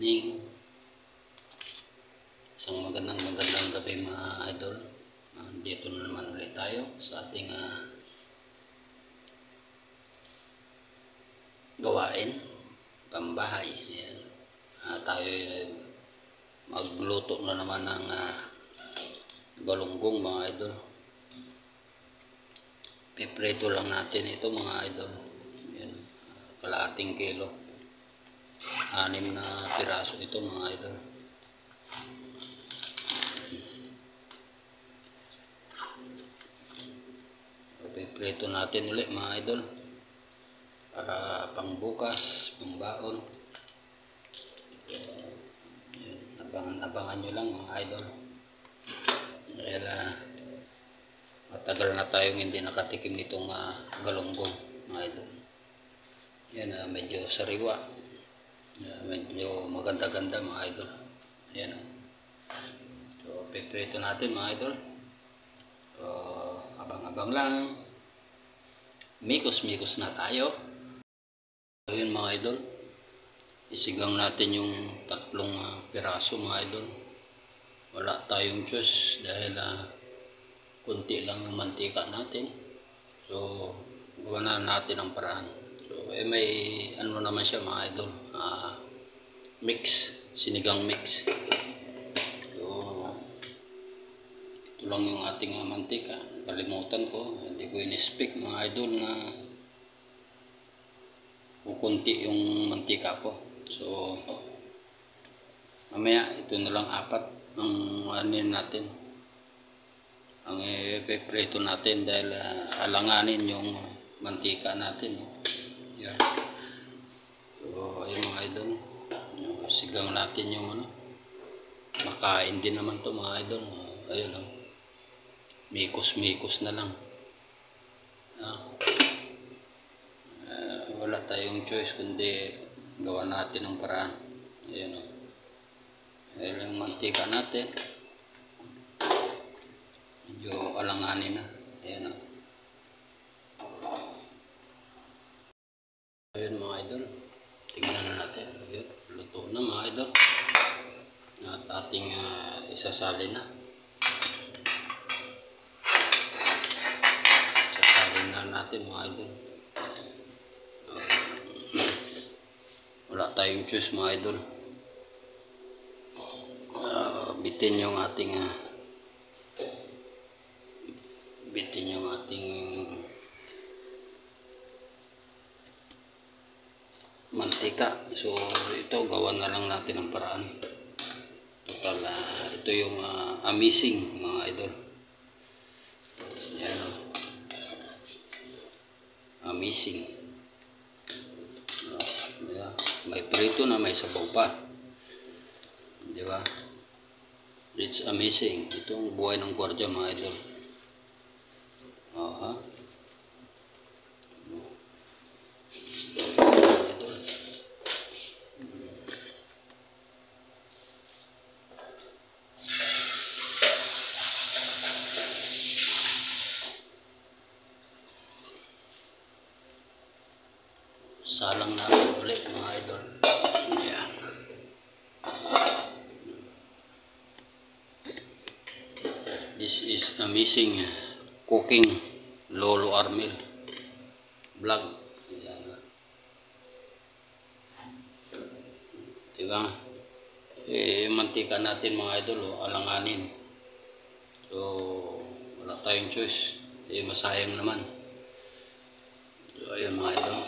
evening. Isang magandang gabi mga idol. Dito na naman ulit tayo sa ating gawain pambahay. Ayan. Tayo magluto na naman ng galunggong mga idol. Piprito lang natin ito mga idol. Ayan. Kalahating kilo. 6 na piraso ito mga idol. Piprito natin ulit mga idol para pang bukas, pang baon. Abangan nyo lang mga idol. Dahil matagal na tayong hindi nakatikim nitong galunggong mga idol. Yan, medyo sariwa. Medyo maganda-ganda mga idol. Ayan. So piprito natin mga idol. So abang-abang lang. Mikos-mikos na tayo. So yun mga idol, isigang natin yung 3 piraso mga idol. Wala tayong choice dahil kunti lang yung mantika natin. So gawa na natin ang paraan. So may ano naman siya mga idol, mix, sinigang mix. So ito lang yung ating mantika. Kalimutan ko, hindi ko in-speak mga idol na kukunti yung mantika ko. So mamaya ito na lang 4 ang anin natin, ang ipiprito natin dahil alanganin yung mantika natin. Yan. So ayun mga idol, sigang natin yung makain din naman to mga idol. Ayun lang, mikos-mikos na lang. Wala tayong choice kundi gawa natin ang paraan. Ayan o. Ayan yung mantika natin. Medyo alanganin na. Ayan o. Ayan mga idol. Tingnan na natin. Ayan. Luto na mga idol. At ating isasali na. Isasalin na natin mga idol. Wala tayong choice mga idol. Bitin yung ating mantika. So ito gawan na lang natin ang paraan. Total ito yung amazing mga idol. Yan, amazing. May prito na may sabaw pa. Di ba? It's amazing. Itong buhay ng gwardiya mga idol. Salang natin ulit mga idol. Ayan. This is amazing cooking Lolo Armel vlog. Ayan. Diba? Mantika natin mga idol, alanganin. So wala tayong choice. Masayang naman. So ayun mga idol.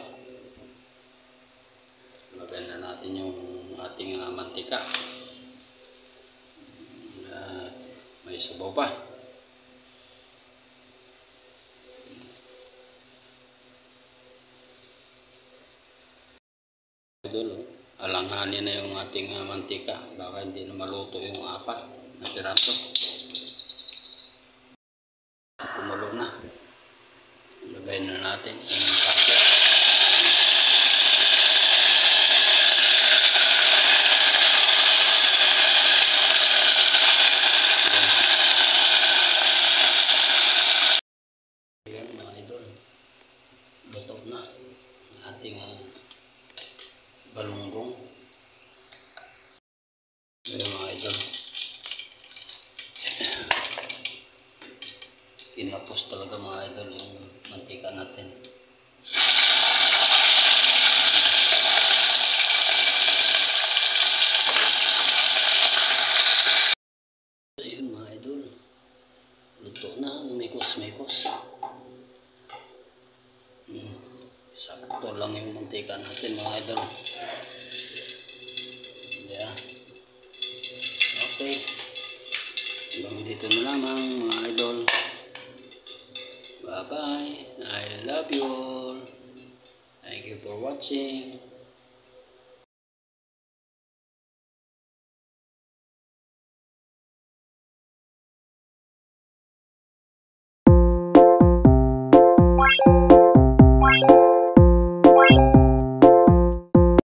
Lagyan na natin yung ating mantika. May sabaw pa. Idol, alanganin na yung ating mantika. Baka hindi na maluto yung 4 na piraso. Kumulo na. Lagyan na natin ang pakya. Ating galunggong. Ayun mga idol. Kinapos talaga mga idol yung mantika natin. Ayun mga idol. Luto na ang mekos-mekos. Sakto lang yung mantika natin mga idol. Yeah. Okay. Hanggang dito na lamang mga idol. Bye bye. I love you all. Thank you for watching.